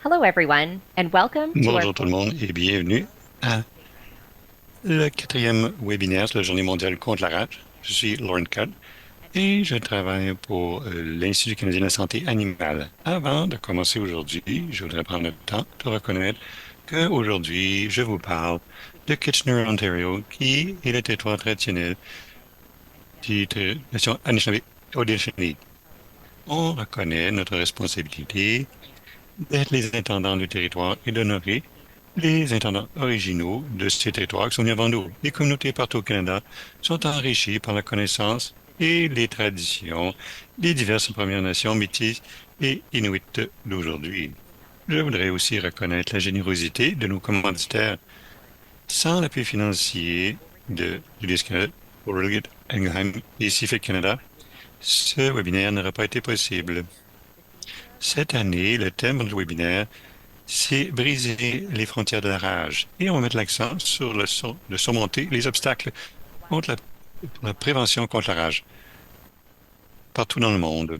Hello, everyone, and welcome to our. Bonjour tout le monde et bienvenue à le quatrième webinaire sur la Journée mondiale contre la rage. Je suis Lauren Cutt et je travaille pour l'Institut canadien de la santé animale. Avant de commencer aujourd'hui, je voudrais prendre le temps de reconnaître qu'aujourd'hui, je vous parle de Kitchener, Ontario, qui est le territoire traditionnel de la nation Anishinaabe. On reconnaît notre responsabilité d'être les intendants du territoire et d'honorer les intendants originaux de ces territoires qui sont venus avant nous. Les communautés partout au Canada sont enrichies par la connaissance et les traditions des diverses Premières Nations, Métis et Inuits d'aujourd'hui. Je voudrais aussi reconnaître la générosité de nos commanditaires. Sans l'appui financier de l'UDS Canada, Royal Guggenheim et CIFIC Canada, ce webinaire n'aurait pas été possible. Cette année, le thème du webinaire, c'est briser les frontières de la rage. Et on va mettre l'accent sur de surmonter les obstacles pour la prévention contre la rage. Partout dans le monde,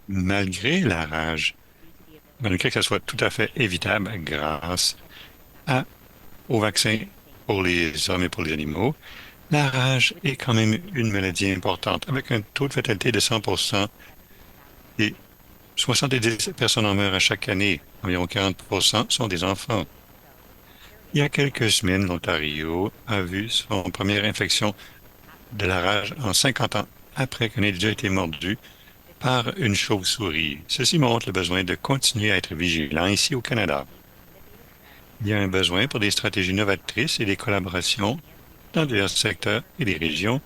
malgré la rage, malgré que ça soit tout à fait évitable grâce au vaccin pour les hommes et pour les animaux, la rage est quand même une maladie importante, avec un taux de fatalité de 100% et 70 personnes en meurent à chaque année. Environ 40% sont des enfants. Il y a quelques semaines, l'Ontario a vu son première infection de la rage en 50 ans après qu'on ait déjà été mordu par une chauve-souris. Ceci montre le besoin de continuer à être vigilant ici au Canada. Il y a un besoin pour des stratégies novatrices et des collaborations dans divers secteurs et des régions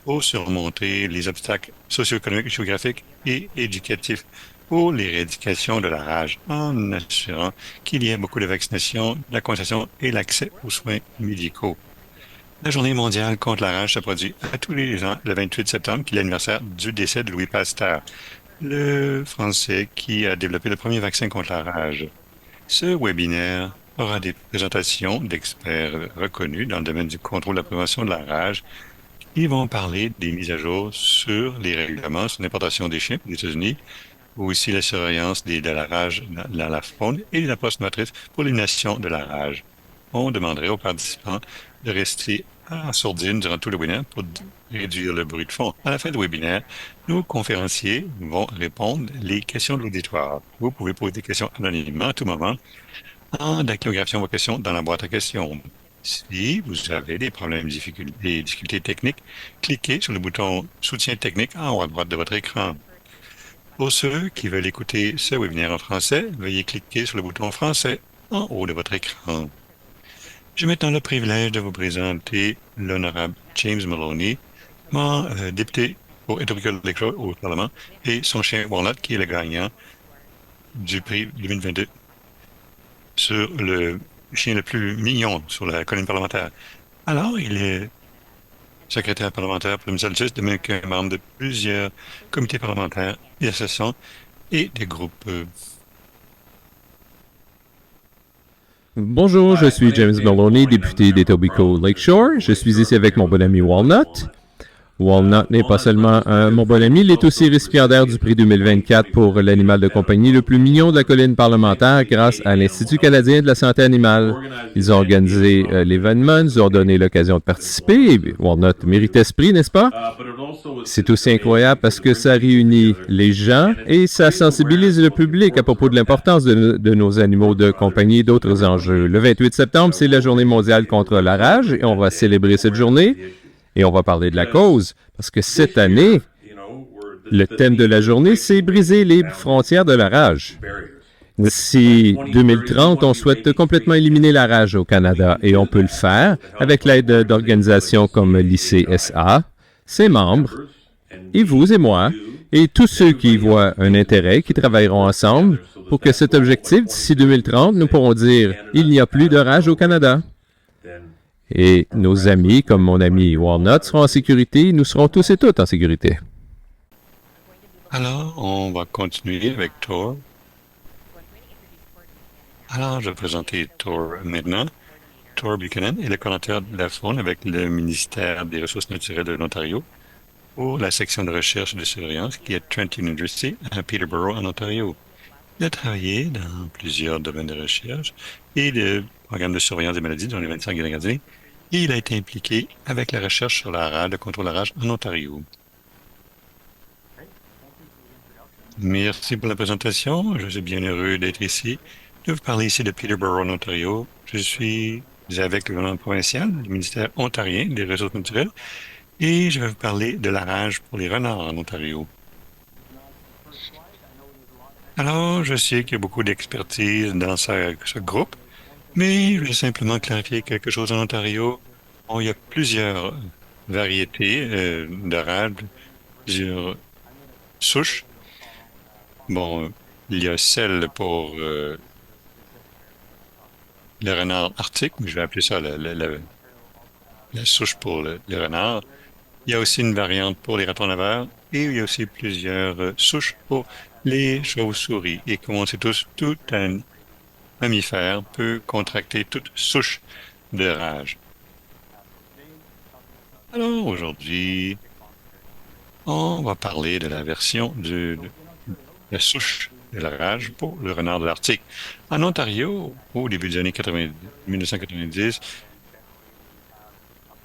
pour surmonter les obstacles socio-économiques, géographiques et éducatifs pour l'éradication de la rage en assurant qu'il y ait beaucoup de vaccinations, de la consultation et l'accès aux soins médicaux. La Journée mondiale contre la rage se produit à tous les ans le 28 septembre, qui est l'anniversaire du décès de Louis Pasteur, le Français qui a développé le premier vaccin contre la rage. Ce webinaire aura des présentations d'experts reconnus dans le domaine du contrôle de la prévention de la rage. Ils vont parler des mises à jour sur les règlements sur l'importation des chiens aux États-Unis, ou aussi la surveillance de la rage dans la faune et la post-motrice pour l'élimination de la rage. On demanderait aux participants de rester en sourdine durant tout le webinaire pour réduire le bruit de fond. À la fin du webinaire, nos conférenciers vont répondre les questions de l'auditoire. Vous pouvez poser des questions anonymement à tout moment en dactylographiant vos questions dans la boîte à questions. Si vous avez des problèmes, des difficultés techniques, cliquez sur le bouton Soutien technique en haut à droite de votre écran. Pour ceux qui veulent écouter ce webinaire en français, veuillez cliquer sur le bouton Français en haut de votre écran. J'ai maintenant le privilège de vous présenter l'honorable James Maloney, mon député pour Etobicoke Lakeshore au Parlement, et son chien Walnut, qui est le gagnant du prix 2022 sur le chien le plus mignon sur la colline parlementaire. Alors, il est secrétaire parlementaire pour le ministère de la Justice, de même qu'un membre de plusieurs comités parlementaires, des associations et des groupes. Bonjour, je suis James Maloney, député d'Etobicoke Lakeshore. Je suis ici avec mon bon ami Walnut. Walnut n'est pas seulement mon bon ami, il est aussi récipiendaire du prix 2024 pour l'animal de compagnie le plus mignon de la colline parlementaire grâce à l'Institut canadien de la santé animale. Ils ont organisé l'événement, nous ont donné l'occasion de participer. Et Walnut méritait ce prix, n'est-ce pas? C'est aussi incroyable parce que ça réunit les gens et ça sensibilise le public à propos de l'importance de nos animaux de compagnie et d'autres enjeux. Le 28 septembre, c'est la journée mondiale contre la rage et on va célébrer cette journée. Et on va parler de la cause, parce que cette année, le thème de la journée, c'est briser les frontières de la rage. D'ici 2030, on souhaite complètement éliminer la rage au Canada et on peut le faire avec l'aide d'organisations comme l'ICSA, ses membres, et vous et moi, et tous ceux qui y voient un intérêt, qui travailleront ensemble pour que cet objectif, d'ici 2030, nous pourrons dire « Il n'y a plus de rage au Canada ». Et nos amis, comme mon ami Walnut, seront en sécurité. Nous serons tous et toutes en sécurité. Alors, on va continuer avec Thor. Alors, je vais présenter Thor maintenant. Thor Buchanan est le coordinateur de la faune avec le ministère des Ressources naturelles de l'Ontario pour la section de recherche et de surveillance qui est à Trent University à Peterborough, en Ontario. Il a travaillé dans plusieurs domaines de recherche et de programmes de surveillance des maladies dans les 25 dernières années. Et il a été impliqué avec la recherche sur la rage, le contrôle de la rage en Ontario. Merci pour la présentation. Je suis bien heureux d'être ici, de vous parler ici de Peterborough, en Ontario. Je suis avec le gouvernement provincial, le ministère ontarien des Ressources naturelles, et je vais vous parler de la rage pour les renards en Ontario. Alors, je sais qu'il y a beaucoup d'expertise dans ce groupe, mais je vais simplement clarifier quelque chose en Ontario. Bon, il y a plusieurs variétés de rage, plusieurs souches. Bon, il y a celle pour le renard arctique, mais je vais appeler ça la souche pour le renard. Il y a aussi une variante pour les ratons laveurs et il y a aussi plusieurs souches pour les chauves-souris. Et comme on sait tous, tout un mammifère peut contracter toute souche de rage. Alors aujourd'hui, on va parler de la version de la souche de la rage pour le renard de l'Arctique. En Ontario, au début des années 1990,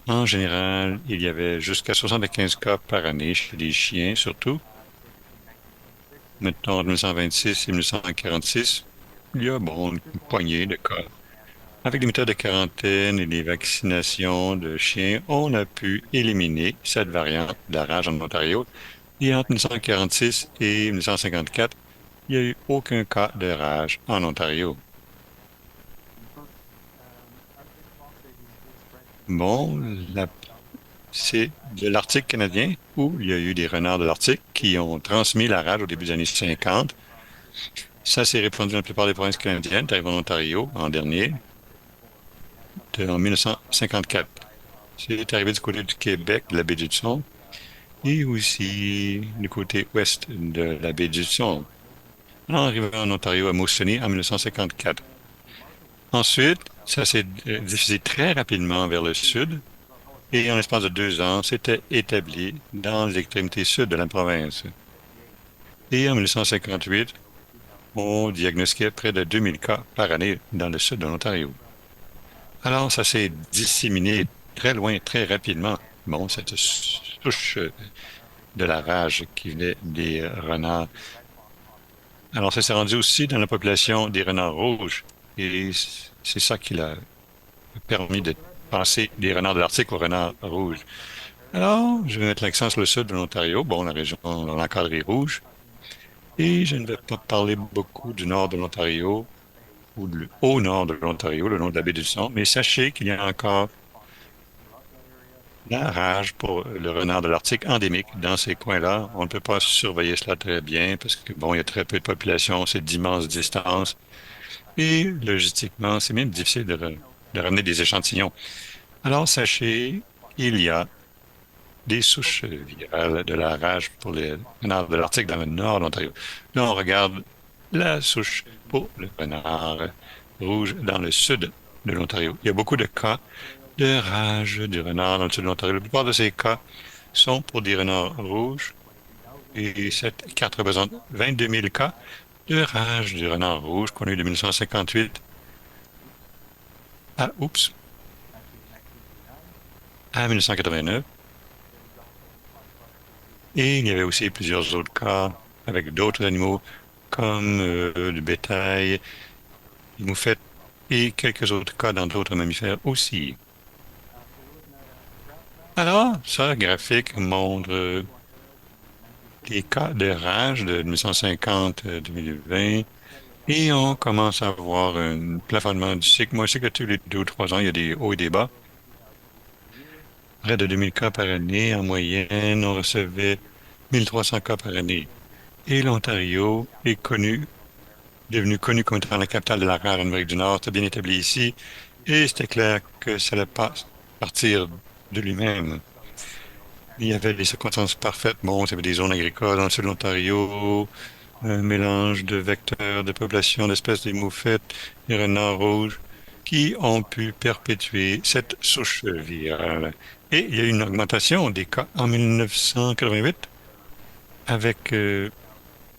en général, il y avait jusqu'à 75 cas par année chez les chiens, surtout. Maintenant, en 1926 et 1946, il y a, bon, une poignée de cas. Avec les méthodes de quarantaine et les vaccinations de chiens, on a pu éliminer cette variante de la rage en Ontario. Et entre 1946 et 1954, il n'y a eu aucun cas de rage en Ontario. Bon, c'est de l'Arctique canadien où il y a eu des renards de l'Arctique qui ont transmis la rage au début des années 50. Ça s'est répandu dans la plupart des provinces canadiennes, arrivé en Ontario en dernier, en 1954. C'est arrivé du côté du Québec, de la baie d'Hudson, et aussi du côté ouest de la baie d'Hudson. En arrivant en Ontario, à Moosonee, en 1954. Ensuite, ça s'est diffusé très rapidement vers le sud, et en l'espace de 2 ans, c'était établi dans l'extrémité sud de la province. Et en 1958, on diagnostiquait près de 2000 cas par année dans le sud de l'Ontario. Alors, ça s'est disséminé très loin, très rapidement. Bon, cette souche de la rage qui venait des renards. Alors, ça s'est rendu aussi dans la population des renards rouges. Et c'est ça qui l'a permis de passer des renards de l'Arctique aux renards rouges. Alors, je vais mettre l'accent sur le sud de l'Ontario, bon, la région de l'encadré rouge. Et je ne vais pas parler beaucoup du nord de l'Ontario ou au nord de l'Ontario, le long de la baie du Son, mais sachez qu'il y a encore la rage pour le renard de l'Arctique endémique dans ces coins-là. On ne peut pas surveiller cela très bien parce que, bon, il y a très peu de population, c'est d'immenses distances. Et logistiquement, c'est même difficile de ramener des échantillons. Alors, sachez qu'il y a des souches virales de la rage pour les renards de l'Arctique dans le nord de l'Ontario. Là, on regarde la souche pour le renard rouge dans le sud de l'Ontario. Il y a beaucoup de cas de rage du renard dans le sud de l'Ontario. La plupart de ces cas sont pour des renards rouges et cette carte représente 22 000 cas de rage du renard rouge qu'on a eu de 1958 à 1989. Et il y avait aussi plusieurs autres cas avec d'autres animaux comme le bétail, les moufettes et quelques autres cas dans d'autres mammifères aussi. Alors, ça, graphique montre les cas de rage de 1950 à 2020 et on commence à voir un plafonnement du cycle. Moi, je sais que tous les 2 ou 3 ans, il y a des hauts et des bas. Près de 2000 cas par année. En moyenne, on recevait 1300 cas par année. Et l'Ontario est devenu connu comme étant la capitale de la rare en Amérique du Nord. C'est bien établi ici. Et c'était clair que ça allait pas partir de lui-même. Il y avait des circonstances parfaites. Bon, il y avait des zones agricoles dans le sud de l'Ontario, un mélange de vecteurs, de populations d'espèces des moufettes, des renards rouges, qui ont pu perpétuer cette souche virale. Et il y a eu une augmentation des cas en 1988 avec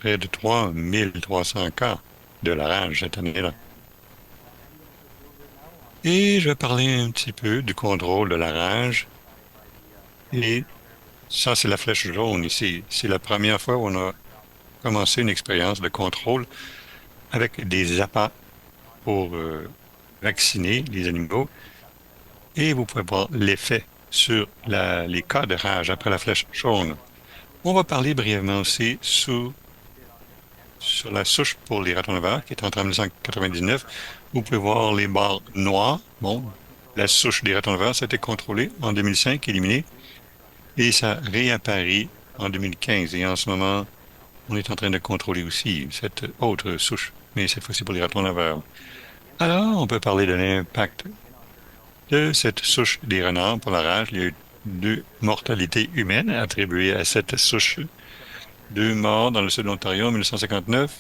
près de 3300 cas de la rage cette année-là. Et je vais parler un petit peu du contrôle de la rage. Et ça, c'est la flèche jaune ici. C'est la première fois où on a commencé une expérience de contrôle avec des appâts pour vacciner les animaux. Et vous pouvez voir l'effet sur les cas de rage après la flèche jaune. On va parler brièvement aussi sur la souche pour les ratons laveurs qui est entrée en 1999. Vous pouvez voir les barres noires. Bon, la souche des ratons laveurs, ça a été contrôlé en 2005, éliminé, et ça réapparaît en 2015. Et en ce moment, on est en train de contrôler aussi cette autre souche, mais cette fois-ci pour les ratons laveurs. Alors, on peut parler de l'impact de cette souche des renards pour la rage. Il y a eu 2 mortalités humaines attribuées à cette souche. 2 morts dans le sud de l'Ontario en 1959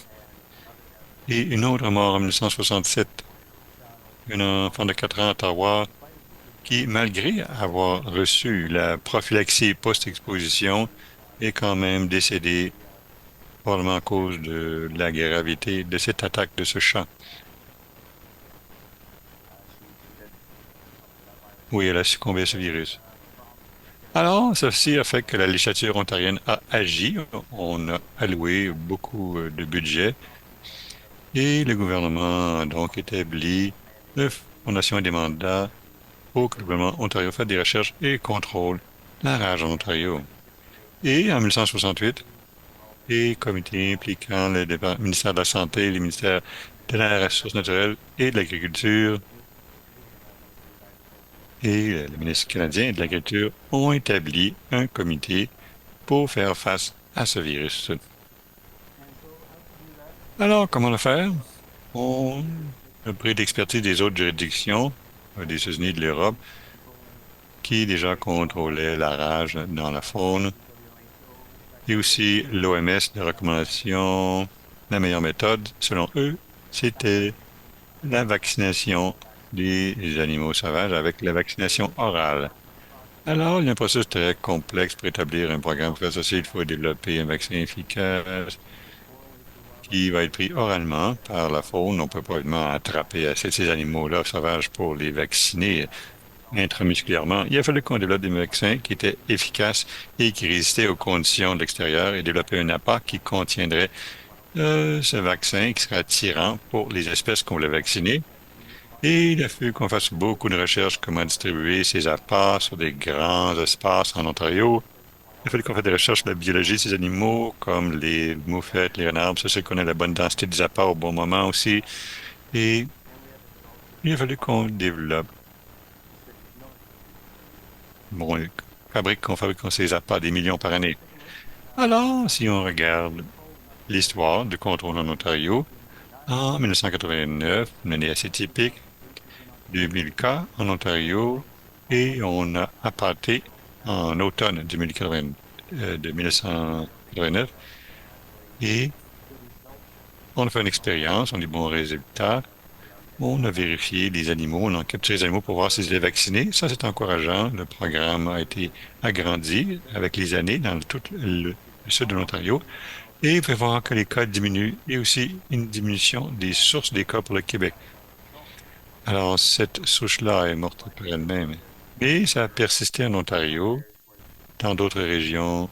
et une autre mort en 1967. Un enfant de 4 ans à Ottawa qui, malgré avoir reçu la prophylaxie post-exposition, est quand même décédé, probablement à cause de la gravité de cette attaque de ce chat. Oui, elle a succombé à ce virus. Alors, ceci a fait que la législature ontarienne a agi. On a alloué beaucoup de budget et le gouvernement a donc établi une fondation et des mandats pour que le gouvernement ontario fasse des recherches et contrôle la rage en Ontario. Et en 1968, les comités impliquant le ministère de la Santé, les ministères de la Ressource naturelle et de l'Agriculture et le ministre canadien de l'Agriculture ont établi un comité pour faire face à ce virus. Alors, comment le faire? On a pris l'expertise des autres juridictions, des États-Unis et de l'Europe, qui déjà contrôlaient la rage dans la faune, et aussi l'OMS, les recommandations. La meilleure méthode, selon eux, c'était la vaccination des animaux sauvages avec la vaccination orale. Alors, il y a un processus très complexe pour établir un programme pour faire ceci. Il faut développer un vaccin efficace qui va être pris oralement par la faune. On ne peut pas vraiment attraper ces animaux-là sauvages pour les vacciner intramusculairement. Il a fallu qu'on développe des vaccins qui étaient efficaces et qui résistaient aux conditions de l'extérieur et développer un appât qui contiendrait ce vaccin qui serait attirant pour les espèces qu'on voulait vacciner. Et il a fallu qu'on fasse beaucoup de recherches comment distribuer ces appâts sur des grands espaces en Ontario. Il a fallu qu'on fasse des recherches sur la biologie de ces animaux, comme les moufettes, les renards, c'est qu'on ait la bonne densité des appâts au bon moment aussi. Et il a fallu qu'on développe, qu'on fabrique ces appâts des millions par année. Alors, si on regarde l'histoire du contrôle en Ontario, en 1989, une année assez typique, 2000 cas en Ontario, et on a appâté en automne de 1989, et on a fait une expérience, on a eu bons résultats, on a vérifié les animaux, on a capturé les animaux pour voir s'ils étaient vaccinés. Ça, c'est encourageant. Le programme a été agrandi avec les années dans tout le sud de l'Ontario. Et vous pouvez voir que les cas diminuent et aussi une diminution des sources des cas pour le Québec. Alors, cette souche-là est morte par elle-même. Mais ça a persisté en Ontario, dans d'autres régions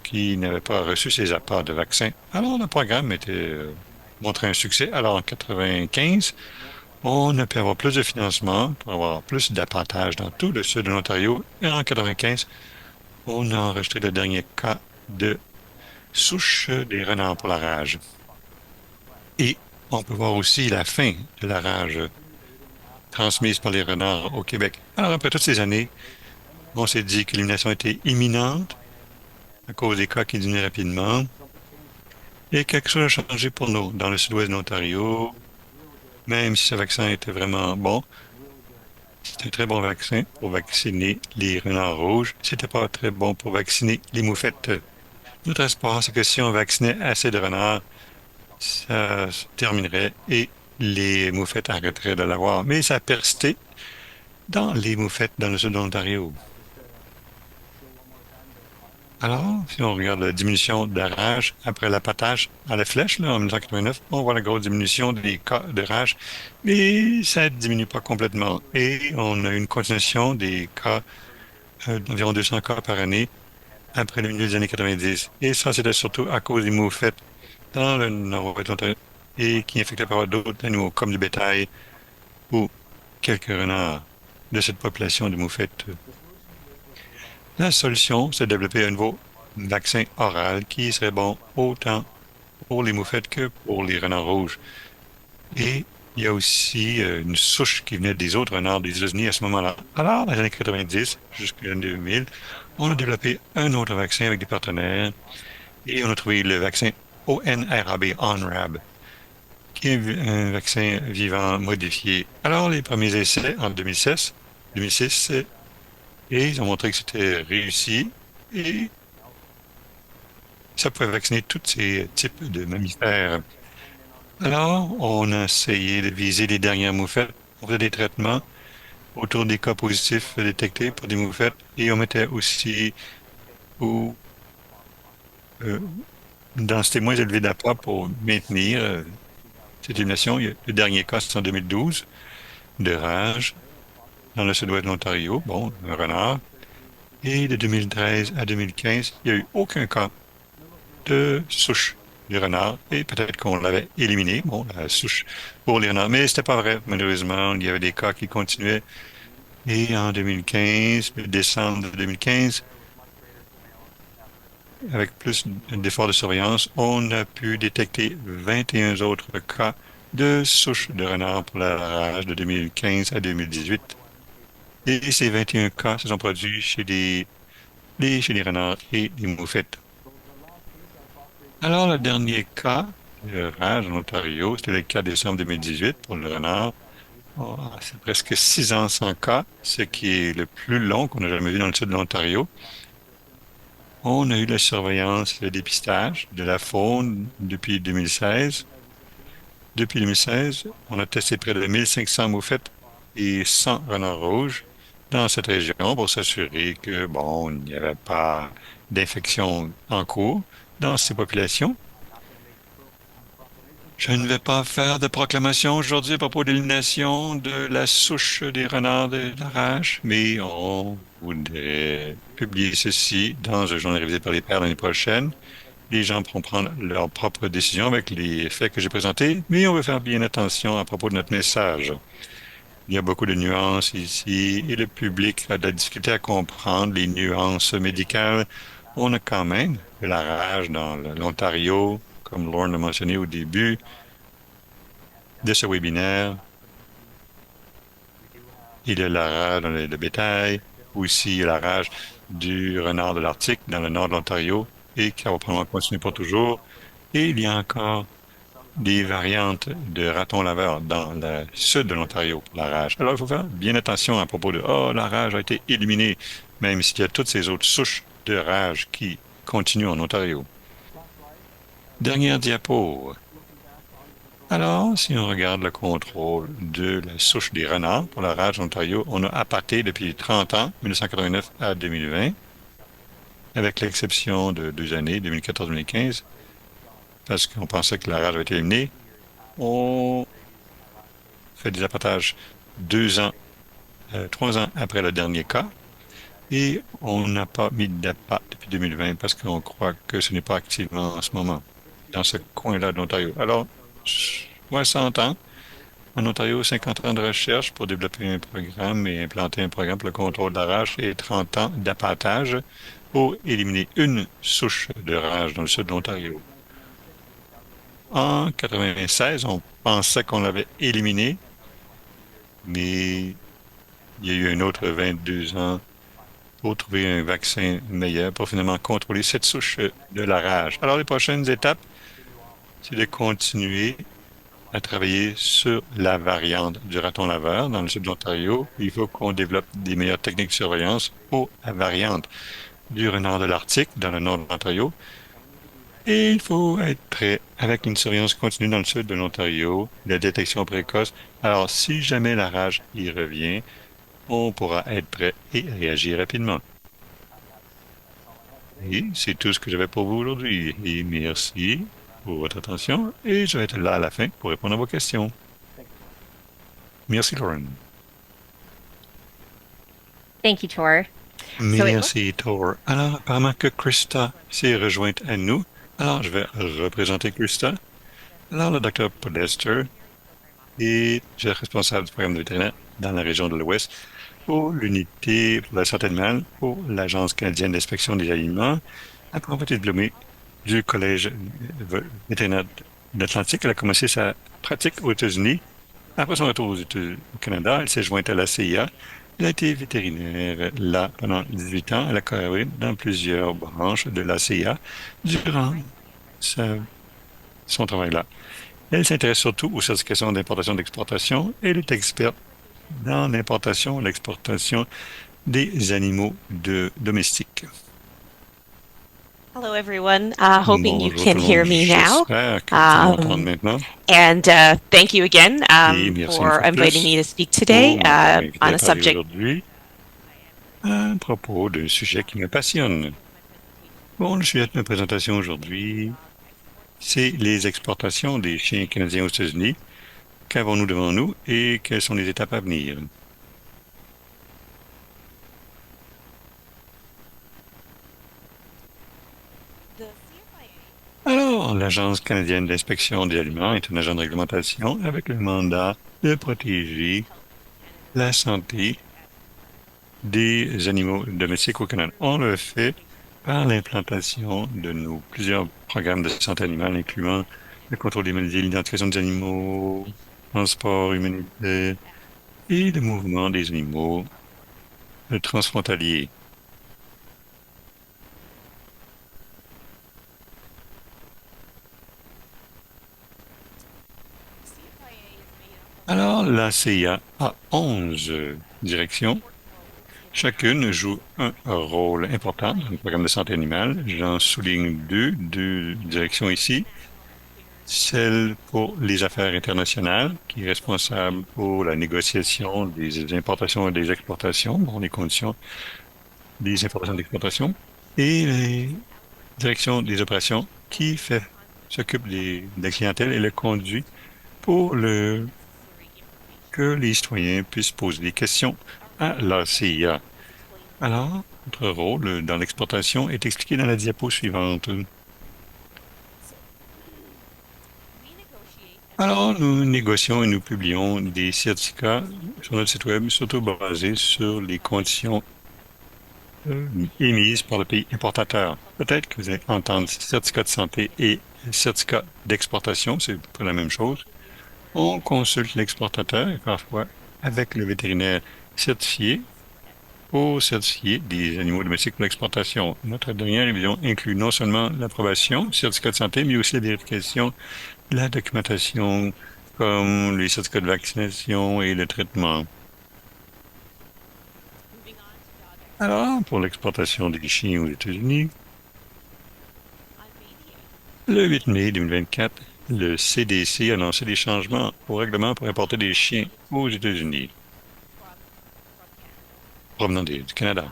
qui n'avaient pas reçu ces apports de vaccins. Alors, le programme était montré un succès. Alors, en 1995, on a pu avoir plus de financement pour avoir plus d'appâtage dans tout le sud de l'Ontario. Et en 1995, on a enregistré le dernier cas de souche des renards pour la rage. Et on peut voir aussi la fin de la rage transmise par les renards au Québec. Alors, après toutes ces années, on s'est dit que l'élimination était imminente à cause des cas qui diminuent rapidement. Et quelque chose a changé pour nous dans le sud-ouest de l'Ontario. Même si ce vaccin était vraiment bon, c'était un très bon vaccin pour vacciner les renards rouges. C'était pas très bon pour vacciner les moufettes. Notre espoir, c'est que si on vaccinait assez de renards, ça se terminerait et les moufettes arrêteraient de l'avoir. Mais ça a persisté dans les moufettes dans le sud de l'Ontario. Alors, si on regarde la diminution de la rage après l'appâtage à la flèche, là, en 1989, on voit la grosse diminution des cas de rage, mais ça ne diminue pas complètement. Et on a une continuation des cas, d'environ 200 cas par année après le milieu des années 90. Et ça, c'était surtout à cause des moufettes dans le nord-ouest de l'Ontario et qui infectaient par d'autres animaux, comme du bétail ou quelques renards de cette population de moufettes. La solution, c'est de développer un nouveau vaccin oral qui serait bon autant pour les moufettes que pour les renards rouges. Et il y a aussi une souche qui venait des autres renards des États-Unis à ce moment-là. Alors, dans les années 90 jusqu'en 2000, on a développé un autre vaccin avec des partenaires et on a trouvé le vaccin ONRAB, ONRAB, qui est un vaccin vivant modifié. Alors, les premiers essais en 2006, et ils ont montré que c'était réussi et ça pouvait vacciner tous ces types de mammifères. Alors, on a essayé de viser les dernières moufettes. On faisait des traitements autour des cas positifs détectés pour des moufettes et on mettait aussi au, euh, une densité moins élevée d'appât pour maintenir cette élimination. Le dernier cas, c'est en 2012, de rage dans le sud-ouest de l'Ontario, bon, un renard. Et de 2013 à 2015, il n'y a eu aucun cas de souche du renard et peut-être qu'on l'avait éliminé, bon, la souche pour les renards. Mais c'était pas vrai, malheureusement. Il y avait des cas qui continuaient. Et en 2015, décembre 2015, avec plus d'efforts de surveillance, on a pu détecter 21 autres cas de souche de renard pour la rage de 2015 à 2018. Et ces 21 cas se sont produits chez les renards et les moufettes. Alors, le dernier cas de rage en Ontario, c'était le 4 décembre 2018 pour le renard. Oh, c'est presque 6 ans sans cas, ce qui est le plus long qu'on a jamais vu dans le sud de l'Ontario. On a eu la surveillance, le dépistage de la faune depuis 2016. Depuis 2016, on a testé près de 1500 moufettes et 100 renards rouges dans cette région pour s'assurer que, bon, il n'y avait pas d'infection en cours dans ces populations. Je ne vais pas faire de proclamation aujourd'hui à propos de l'élimination de la souche des renards de la rage, mais on voudrait publier ceci dans un journal révisé par les pairs l'année prochaine. Les gens pourront prendre leurs propres décisions avec les faits que j'ai présentés, mais on veut faire bien attention à propos de notre message. Il y a beaucoup de nuances ici et le public a de la difficulté à comprendre les nuances médicales. On a quand même de la rage dans l'Ontario, comme Lauren l'a mentionné au début de ce webinaire. Il y a la rage dans le bétail, aussi la rage du renard de l'Arctique dans le nord de l'Ontario et qui va probablement continuer pour toujours. Et il y a encore des variantes de raton laveur dans le sud de l'Ontario pour la rage. Alors, il faut faire bien attention à propos de « Oh, la rage a été éliminée », même s'il y a toutes ces autres souches de rage qui continuent en Ontario. Dernière diapo. Alors, si on regarde le contrôle de la souche des renards pour la rage en Ontario, on a appâté depuis 30 ans, 1989 à 2020, avec l'exception de 2 années, 2014-2015, parce qu'on pensait que la rage avait été éliminée. On fait des appâtages 3 ans après le dernier cas, et on n'a pas mis d'appât depuis 2020 parce qu'on croit que ce n'est pas activement en ce moment dans ce coin-là de l'Ontario. Alors, 60 ans. En Ontario, 50 ans de recherche pour développer un programme et implanter un programme pour le contrôle de la rage et 30 ans d'appâtage pour éliminer une souche de rage dans le sud de l'Ontario. En 96, on pensait qu'on l'avait éliminé, mais il y a eu un autre 22 ans pour trouver un vaccin meilleur pour finalement contrôler cette souche de la rage. Alors, les prochaines étapes, c'est de continuer à travailler sur la variante du raton laveur dans le sud de l'Ontario. Il faut qu'on développe des meilleures techniques de surveillance pour la variante du renard de l'Arctique dans le nord de l'Ontario. Et il faut être prêt avec une surveillance continue dans le sud de l'Ontario, la détection précoce. Alors, si jamais la rage y revient, on pourra être prêt et réagir rapidement. Et c'est tout ce que j'avais pour vous aujourd'hui. Et merci pour votre attention. Et je vais être là à la fin pour répondre à vos questions. Merci, Lauren. Thank you, Tor. Merci, Thor. Alors, apparemment que Krista s'est rejointe à nous. Alors, je vais représenter Krista. Alors, le docteur Podester est responsable du programme de vétérinaire dans la région de l'Ouest pour l'unité pour la santé animale pour l'Agence canadienne d'inspection des aliments. Après avoir été diplômée du Collège vétérinaire d'Atlantique, elle a commencé sa pratique aux États-Unis. Après son retour au Canada, elle s'est jointe à la CIA. Elle a été vétérinaire là pendant 18 ans. Elle a travaillé dans plusieurs branches de la CIA durant son travail là. Elle s'intéresse surtout aux certifications d'importation et d'exportation. Elle est experte dans l'importation et l'exportation des animaux domestiques. Hello, everyone. Hoping you Bonjour can tout le monde. hear me now. J'espère que tu m'entends maintenant. And thank you again Et merci for une fois de inviting plus me to speak today pour m'avoir invité on à a parler subject. aujourd'hui à propos d'un sujet qui me passionne. Bon, le sujet de ma présentation aujourd'hui, c'est les exportations des chiens canadiens aux États-Unis. Qu'avons-nous devant nous et quelles sont les étapes à venir? Alors, l'Agence canadienne d'inspection des aliments est un agent de réglementation avec le mandat de protéger la santé des animaux domestiques au Canada. On le fait par l'implantation de nos plusieurs programmes de santé animale, incluant le contrôle des maladies, l'identification des animaux, transport humanitaire et le mouvement des animaux transfrontaliers. Alors, la CIA a 11 directions. Chacune joue un rôle important dans le programme de santé animale. J'en souligne deux directions ici. Celle pour les affaires internationales, qui est responsable pour la négociation des importations et des exportations, bon, les conditions des importations et des exportations, et la direction des opérations, qui s'occupe de la clientèle et le conduit pour que les citoyens puissent poser des questions à la CIA. Alors, notre rôle dans l'exportation est expliqué dans la diapo suivante. Alors, nous négocions et nous publions des certificats sur notre site web, surtout basés sur les conditions émises par le pays importateur. Peut-être que vous allez entendre certificat de santé et certificat d'exportation, c'est pas la même chose. On consulte l'exportateur et parfois avec le vétérinaire certifié pour certifier des animaux domestiques pour l'exportation. Notre dernière révision inclut non seulement l'approbation du certificat de santé, mais aussi la vérification de la documentation comme les certificats de vaccination et le traitement. Alors, pour l'exportation des chiens aux États-Unis, le 8 mai 2024, le CDC a annoncé des changements au règlement pour importer des chiens aux États-Unis, provenant du Canada.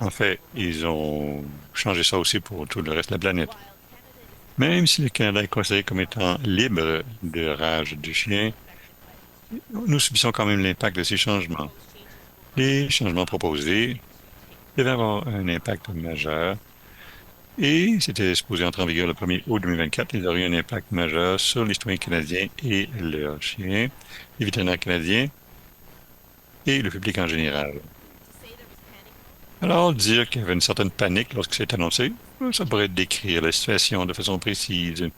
En fait, ils ont changé ça aussi pour tout le reste de la planète. Même si le Canada est considéré comme étant libre de rage de chiens, nous subissons quand même l'impact de ces changements. Les changements proposés devaient avoir un impact majeur. Et c'était supposé entrer en vigueur le 1er août 2024. Ils auraient eu un impact majeur sur les citoyens canadiens et leurs chiens, les vétérinaires canadiens et le public en général. Alors, dire qu'il y avait une certaine panique lorsque c'est annoncé, ça pourrait décrire la situation de façon précise.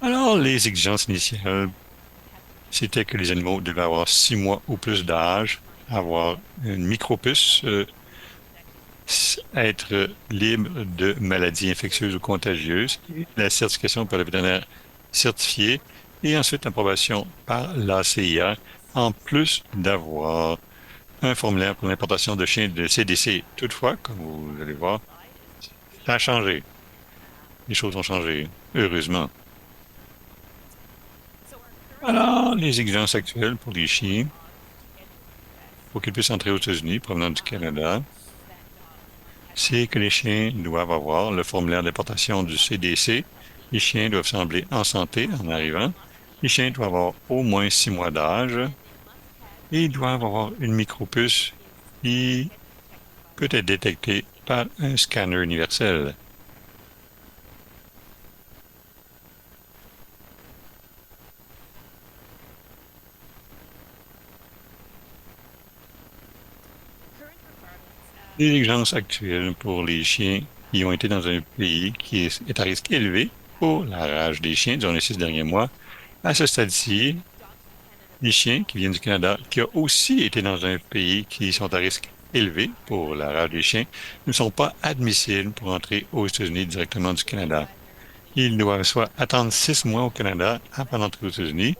Alors, les exigences initiales, c'était que les animaux devaient avoir 6 mois ou plus d'âge, avoir une micropuce, être libre de maladies infectieuses ou contagieuses, la certification par le vétérinaire certifié, et ensuite l'approbation par l'ACIA, en plus d'avoir un formulaire pour l'importation de chiens de CDC. Toutefois, comme vous allez voir, ça a changé. Les choses ont changé, heureusement. Alors, les exigences actuelles pour les chiens, pour qu'ils puissent entrer aux États-Unis provenant du Canada, c'est que les chiens doivent avoir le formulaire d'importation du CDC. Les chiens doivent sembler en santé en arrivant. Les chiens doivent avoir au moins 6 mois d'âge et ils doivent avoir une micropuce qui peut être détectée par un scanner universel. Les exigences actuelles pour les chiens qui ont été dans un pays qui est à risque élevé pour la rage des chiens durant les 6 derniers mois. À ce stade-ci, les chiens qui viennent du Canada, qui ont aussi été dans un pays qui sont à risque élevé pour la rage des chiens, ne sont pas admissibles pour entrer aux États-Unis directement du Canada. Ils doivent soit attendre 6 mois au Canada avant d'entrer aux États-Unis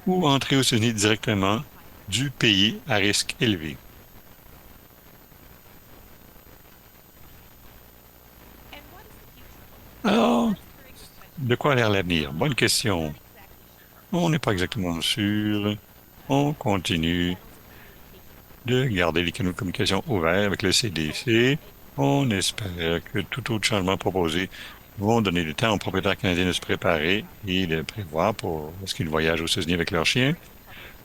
ou entrer aux États-Unis directement du pays à risque élevé. Alors, de quoi a l'air l'avenir? Bonne question. On n'est pas exactement sûr. On continue de garder les canaux de communication ouverts avec le CDC. On espère que tout autre changement proposé vont donner le temps aux propriétaires canadiens de se préparer et de prévoir pour lorsqu'ils voyagent aux États-Unis avec leurs chiens.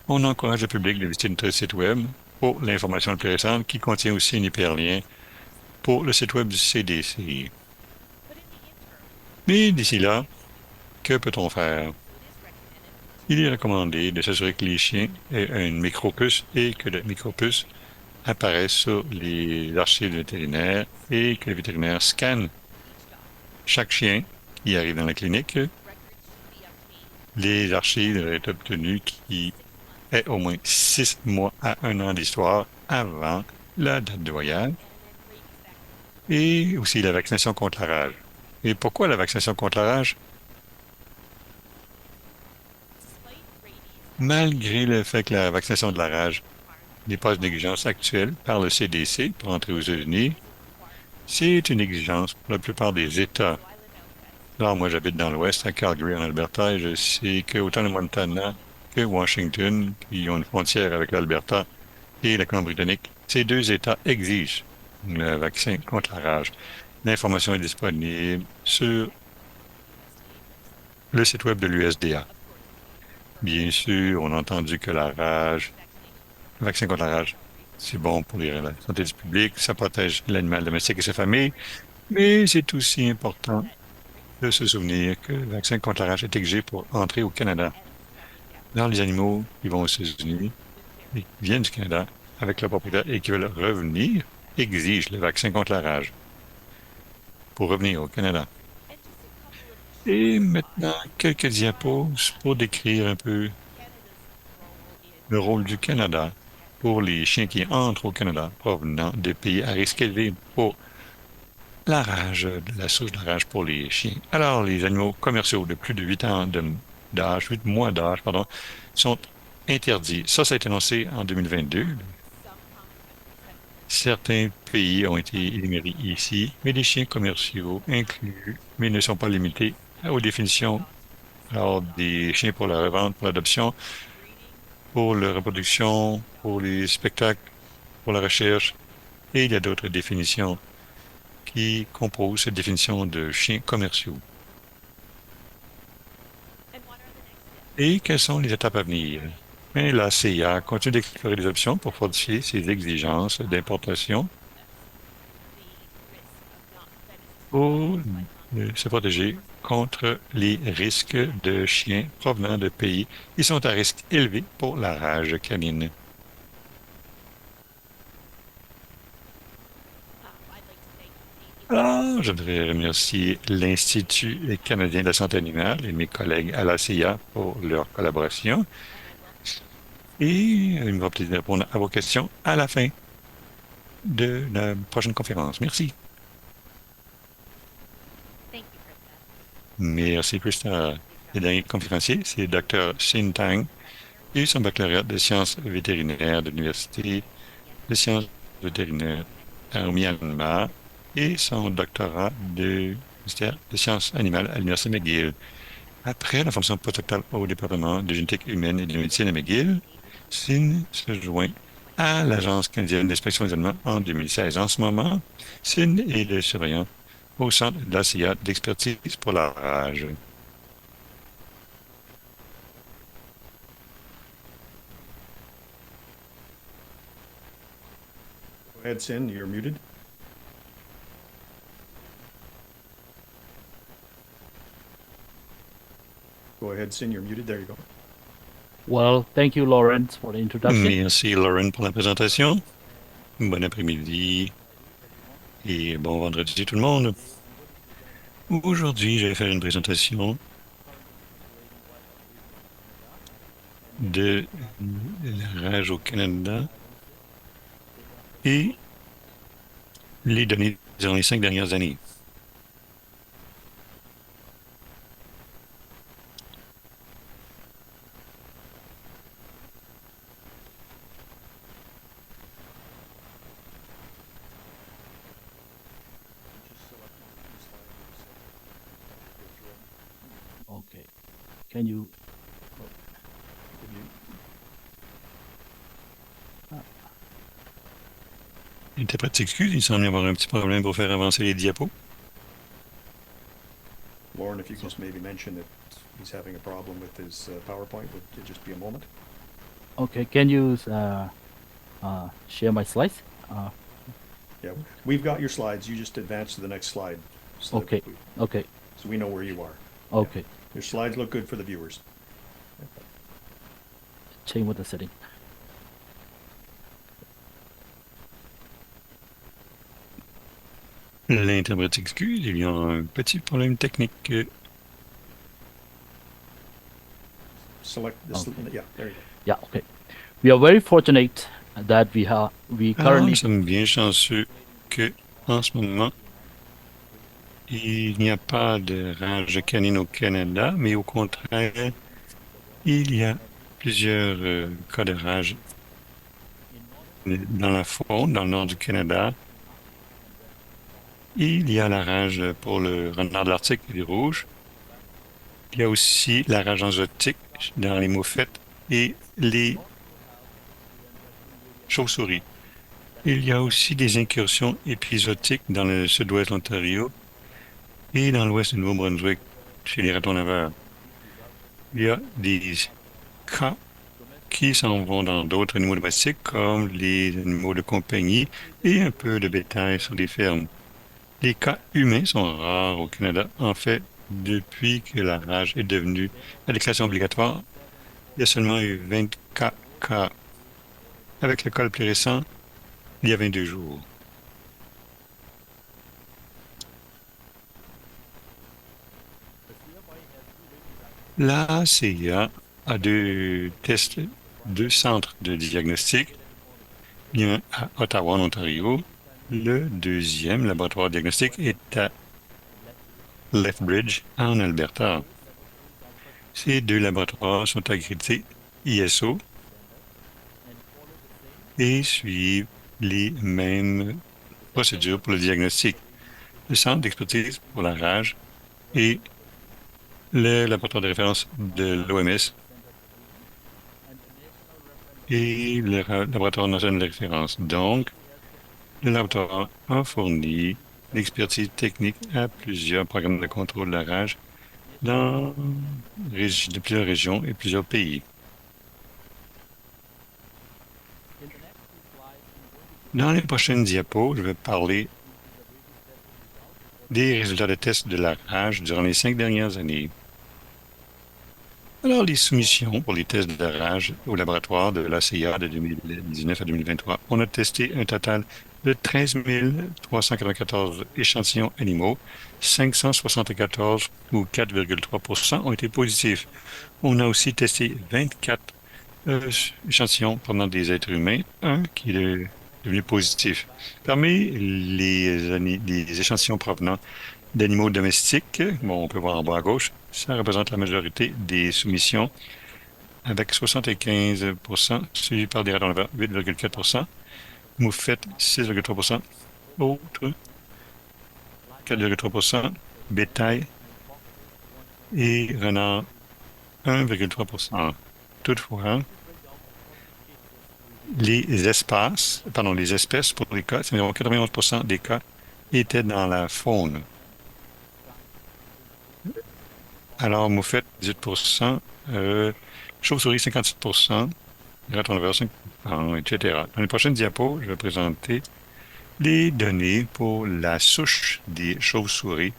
On encourage le public de visiter notre site web pour l'information la plus récente qui contient aussi un hyperlien pour le site web du CDC. Mais d'ici là, que peut-on faire? Il est recommandé de s'assurer que les chiens aient une micropuce et que la micropuce apparaisse sur les archives vétérinaires et que le vétérinaire scanne chaque chien qui arrive dans la clinique. Les archives devraient être obtenues qui aient au moins 6 mois à 1 an d'histoire avant la date de voyage. Et aussi la vaccination contre la rage. Et pourquoi la vaccination contre la rage? Malgré le fait que la vaccination de la rage n'est pas une exigence actuelle par le CDC pour entrer aux États-Unis, c'est une exigence pour la plupart des États. Alors, moi, j'habite dans l'Ouest, à Calgary, en Alberta, et je sais qu'autant le Montana que Washington, qui ont une frontière avec l'Alberta et la Colombie-Britannique, ces 2 États exigent le vaccin contre la rage. L'information est disponible sur le site web de l'USDA. Bien sûr, on a entendu que la rage, le vaccin contre la rage, c'est bon pour la santé du public, ça protège l'animal domestique et sa famille, mais c'est aussi important de se souvenir que le vaccin contre la rage est exigé pour entrer au Canada. Dans les animaux qui vont aux États-Unis et qui viennent du Canada avec leur propriétaire et qui veulent revenir, exigent le vaccin contre la rage pour revenir au Canada. Et maintenant, quelques diapos pour décrire un peu le rôle du Canada pour les chiens qui entrent au Canada provenant de pays à risque élevé pour la rage, la source de la rage pour les chiens. Alors, les animaux commerciaux de plus de 8 ans d'âge, 8 mois d'âge, pardon, sont interdits. Ça a été annoncé en 2022. Certains pays ont été énumérés ici, mais les chiens commerciaux inclus, mais ne sont pas limités aux définitions. Alors, des chiens pour la revente, pour l'adoption, pour la reproduction, pour les spectacles, pour la recherche, et il y a d'autres définitions qui composent cette définition de chiens commerciaux. Et quelles sont les étapes à venir? Mais la CIA continue d'explorer des options pour fortifier ses exigences d'importation pour se protéger contre les risques de chiens provenant de pays qui sont à risque élevé pour la rage canine. Alors, je voudrais remercier l'Institut canadien de la santé animale et mes collègues à la CIA pour leur collaboration. Et il me va plaisir de répondre à vos questions à la fin de la prochaine conférence. Merci. Merci, Krista. Le dernier conférencier, c'est Dr. Xin Tang, qui a eu son baccalauréat de sciences vétérinaires de l'Université de sciences vétérinaires au Myanmar et son doctorat du ministère des sciences animales à l'Université McGill. Après la fonction postdoctorale au département de génétique humaine et de médecine à McGill, Xin se joint à l'Agence canadienne d'inspection des aliments en 2016. En ce moment, Syn est le surveillant au centre de la CIA d'expertise pour la rage. Go ahead, Sin, you're muted. Go ahead, Sin, you're muted. There you go. Well, thank you, Lawrence, for the introduction. Merci, Lauren, pour la présentation. Bon après-midi et bon vendredi tout le monde. Aujourd'hui, je vais faire une présentation de la rage au Canada et les données durant les 5 dernières années. Okay. Can you? Interprète s'excuse, il semble y avoir un petit problème pour faire avancer les diapos. Lauren, if you could just maybe mention that he's having a problem with his PowerPoint, would it just be a moment? Okay. Can you share my slides? Yeah, we've got your slides. You just advance to the next slide. So that Okay. Okay. so we know where you are. Okay. Your slides look good for the viewers. Change with the setting. L'interprète s'excuse, il y a un petit problème technique. Select this. Okay. Yeah, there you go. Yeah. Okay. We are very fortunate that we Alors, currently. nous sommes bien chanceux que, en ce moment, il n'y a pas de rage canine au Canada, mais au contraire, il y a plusieurs cas de rage dans la faune, dans le nord du Canada. Il y a la rage pour le renard de l'Arctique et du rouge. Il y a aussi la rage exotique dans les moufettes et les chauves-souris. Il y a aussi des incursions épisodiques dans le sud-ouest de l'Ontario et dans l'ouest du Nouveau-Brunswick chez les ratons laveurs. Il y a des cas qui s'en vont dans d'autres animaux domestiques comme les animaux de compagnie et un peu de bétail sur les fermes. Les cas humains sont rares au Canada. En fait, depuis que la rage est devenue la déclaration obligatoire, il y a seulement eu 24 cas. Avec le cas le plus récent, il y a 22 jours. La CIA a deux centres de diagnostic. Il y en a un à Ottawa, en Ontario. Le deuxième laboratoire de diagnostic est à Lethbridge, en Alberta. Ces deux laboratoires sont accrédités ISO et suivent les mêmes procédures pour le diagnostic. Le centre d'expertise pour la rage et le laboratoire de référence de l'OMS et le laboratoire national de référence. Donc, le laboratoire a fourni l'expertise technique à plusieurs programmes de contrôle de la rage dans plusieurs régions et plusieurs pays. Dans les prochaines diapos, je vais parler des résultats de tests de la rage durant les 5 dernières années. Alors, les soumissions pour les tests de la rage au laboratoire de la CIA de 2019 à 2023, on a testé un total de 13 394 échantillons animaux, 574 ou 4,3% ont été positifs. On a aussi testé 24 échantillons provenant des êtres humains, un qui est devenu positif. Parmi les échantillons provenant d'animaux domestiques, bon, on peut voir en bas à gauche, ça représente la majorité des soumissions avec 75%, suivi par des ratons laveurs 8,4%, moufettes 6,3%, autres 4,3%, bétail et renard 1,3%. Toutefois, les espèces pour les cas, c'est environ 91% des cas étaient dans la faune. Alors, moufette, 18%, chauve-souris, 57%, raton laveur, 5%, etc. Dans les prochaines diapos, je vais présenter les données pour la souche des chauves-souris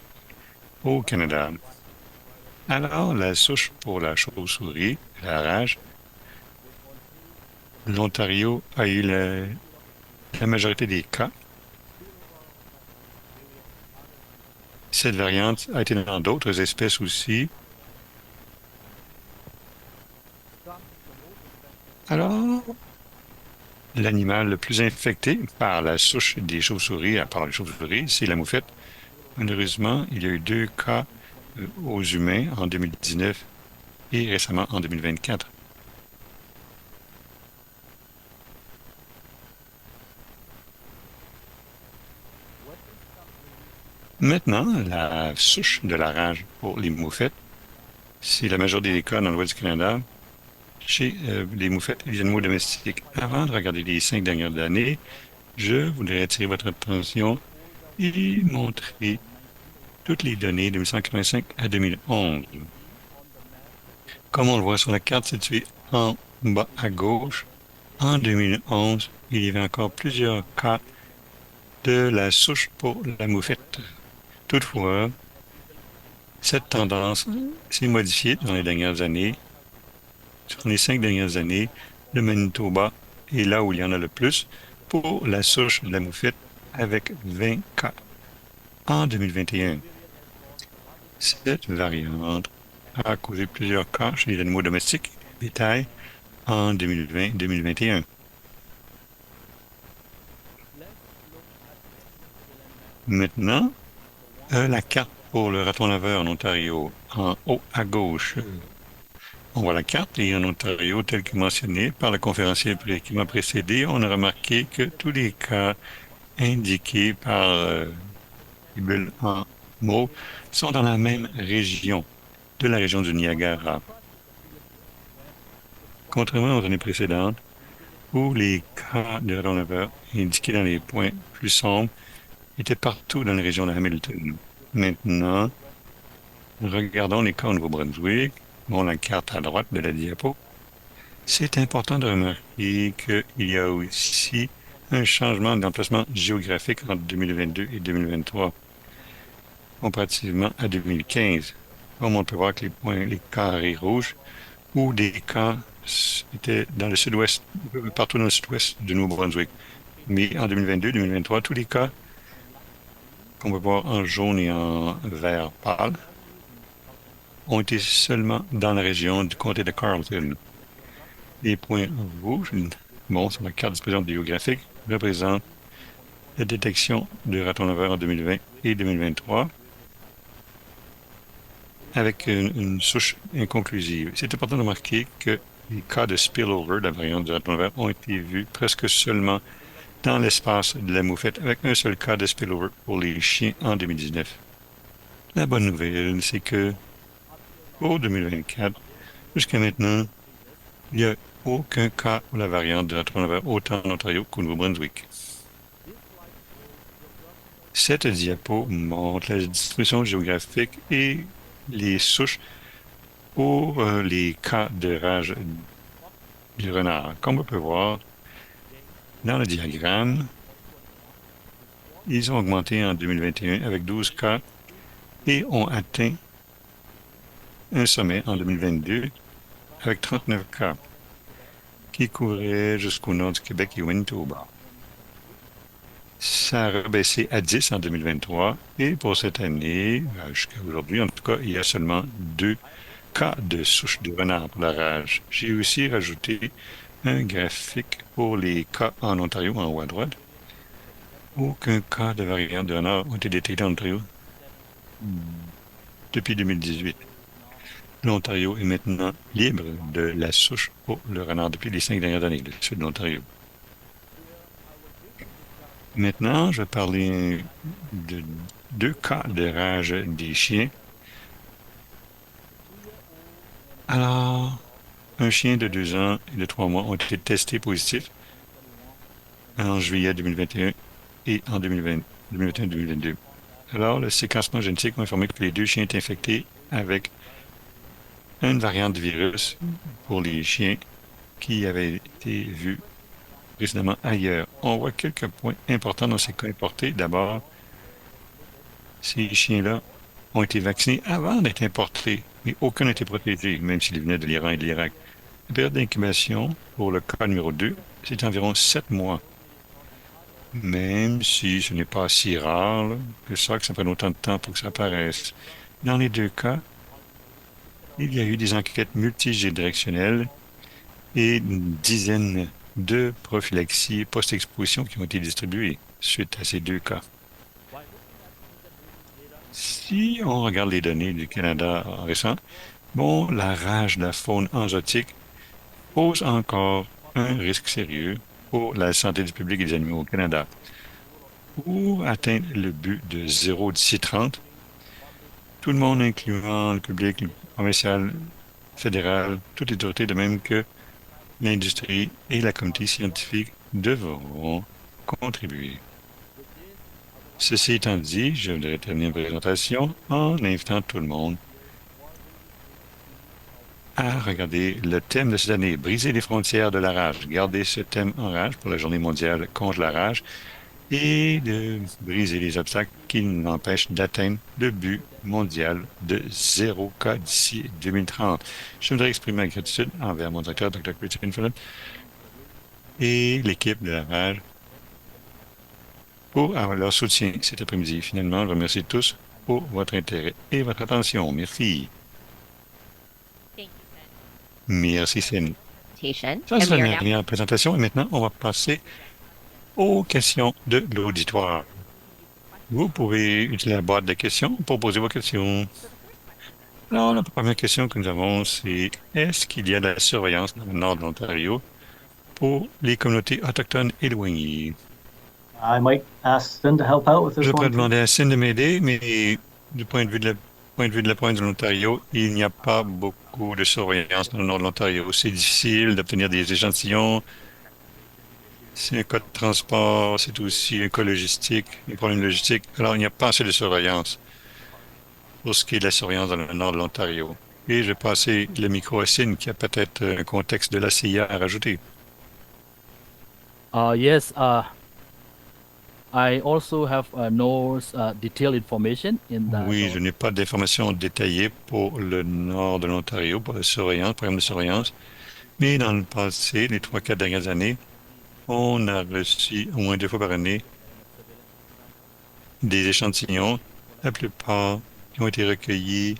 au Canada. Alors, la souche pour la chauve-souris, la rage, l'Ontario a eu la majorité des cas. Cette variante a été dans d'autres espèces aussi. Alors, l'animal le plus infecté par la souche des chauves-souris, à part les chauves-souris, c'est la moufette. Malheureusement, il y a eu 2 cas aux humains en 2019 et récemment en 2024. Maintenant, la souche de la rage pour les moufettes, c'est la majorité des cas dans l'ouest du Canada chez les moufettes et les animaux domestiques. Avant de regarder les 5 dernières années, je voudrais attirer votre attention et montrer toutes les données de 1985 à 2011. Comme on le voit sur la carte située en bas à gauche, en 2011, il y avait encore plusieurs cas de la souche pour la moufette. Toutefois, cette tendance s'est modifiée dans les dernières années. Sur les 5 dernières années, le Manitoba est là où il y en a le plus pour la souche de la moufette avec 20 cas en 2021. Cette variante a causé plusieurs cas chez les animaux domestiques et bétail en 2020-2021. Maintenant, la carte pour le raton laveur en Ontario, en haut à gauche. On voit la carte et en Ontario, tel que mentionné par le conférencier qui m'a précédé, on a remarqué que tous les cas indiqués par les bulles en mauve sont dans la même région, de la région du Niagara. Contrairement aux années précédentes, où les cas de raton laveur indiqués dans les points plus sombres étaient partout dans la région de Hamilton. Maintenant, regardons les cas au Nouveau-Brunswick. Bon, la carte à droite de la diapo. C'est important de remarquer qu'il y a aussi un changement d'emplacement géographique entre 2022 et 2023, comparativement à 2015. Comme on peut voir que les carrés rouges ou des cas étaient dans le sud-ouest, partout dans le sud-ouest du Nouveau-Brunswick. Mais en 2022-2023, tous les cas qu'on peut voir en jaune et en vert pâle ont été seulement dans la région du comté de Carleton. Les points rouges, sur la carte disposition géographique, représentent la détection de ratons laveurs en 2020 et 2023 avec une souche inconclusive. C'est important de remarquer que les cas de spillover de la variante du raton laveur ont été vus presque seulement dans l'espace de la moufette avec un seul cas de spillover pour les chiens en 2019. La bonne nouvelle, c'est que pour 2024, jusqu'à maintenant, il n'y a aucun cas pour la variante de raton laveur autant en Ontario qu'au Nouveau-Brunswick. Cette diapo montre la distribution géographique et les souches pour les cas de rage du renard. Comme on peut voir dans le diagramme, ils ont augmenté en 2021 avec 12 cas et ont atteint un sommet en 2022 avec 39 cas qui couvrait jusqu'au nord du Québec et au Manitoba. Ça a rebaissé à 10 en 2023 et pour cette année, jusqu'à aujourd'hui, en tout cas, il y a seulement 2 cas de souche de renard pour la rage. J'ai aussi rajouté un graphique pour les cas en Ontario en haut à droite. Aucun cas de variante de renard n'a été détecté en Ontario depuis 2018. L'Ontario est maintenant libre de la souche pour le renard depuis les 5 dernières années, le sud de l'Ontario. Maintenant, je vais parler de 2 cas de rage des chiens. Alors, un chien de 2 ans et de 3 mois ont été testés positifs en juillet 2021 et en 2021-2022. Alors, le séquencement génétique a informé que les deux chiens étaient infectés avec une variante du virus pour les chiens qui avaient été vus précédemment ailleurs. On voit quelques points importants dans ces cas importés. D'abord, ces chiens-là ont été vaccinés avant d'être importés, mais aucun n'a été protégé, même s'ils venaient de l'Iran et de l'Irak. La période d'incubation pour le cas numéro 2, c'est environ 7 mois. Même si ce n'est pas si rare là, que ça prenne autant de temps pour que ça apparaisse. Dans les deux cas, il y a eu des enquêtes multidirectionnelles et une dizaine de prophylaxies post-exposition qui ont été distribuées suite à ces deux cas. Si on regarde les données du Canada récent, bon, la rage de la faune exotique pose encore un risque sérieux pour la santé du public et des animaux au Canada. Pour atteindre le but de zéro d'ici 30, tout le monde, incluant le public, le provincial, fédéral, toutes les autorités, de même que l'industrie et la communauté scientifique, devront contribuer. Ceci étant dit, je voudrais terminer ma présentation en invitant tout le monde à regarder le thème de cette année, briser les frontières de la rage. Gardez ce thème en rage pour la Journée mondiale contre la rage et de briser les obstacles qui nous empêchent d'atteindre le but mondial de 0 cas d'ici 2030. Je voudrais exprimer ma gratitude envers mon directeur, Dr. Christian Phillips, et l'équipe de la rage pour leur soutien cet après-midi. Finalement, je remercie tous pour votre intérêt et votre attention. Merci. Merci, Céline. Presentation. Ça, And c'est we la are now dernière présentation. Et maintenant, on va passer aux questions de l'auditoire. Vous pouvez utiliser la boîte de questions pour poser vos questions. Alors, la première question que nous avons, c'est est-ce qu'il y a de la surveillance dans le nord de l'Ontario pour les communautés autochtones éloignées? I might ask Cyn to help out with this Je pourrais one. demander à Cyn de m'aider, mais du point de vue de la province de l'Ontario, il n'y a pas beaucoup de surveillance dans le nord de l'Ontario. C'est difficile d'obtenir des échantillons. C'est un cas de transport, c'est aussi un cas logistique, un problème logistique. Alors, il n'y a pas assez de surveillance pour ce qui est de la surveillance dans le nord de l'Ontario. Et je vais passer le micro à Cyn, qui a peut-être un contexte de la CIA à rajouter. Yes, I also have no detailed information in that. Oui, je n'ai pas d'informations détaillées pour le nord de l'Ontario, pour la surveillance, programme de surveillance. Mais dans le passé, les 3-4 dernières années, on a reçu au moins 2 fois par année des échantillons, la plupart qui ont été recueillis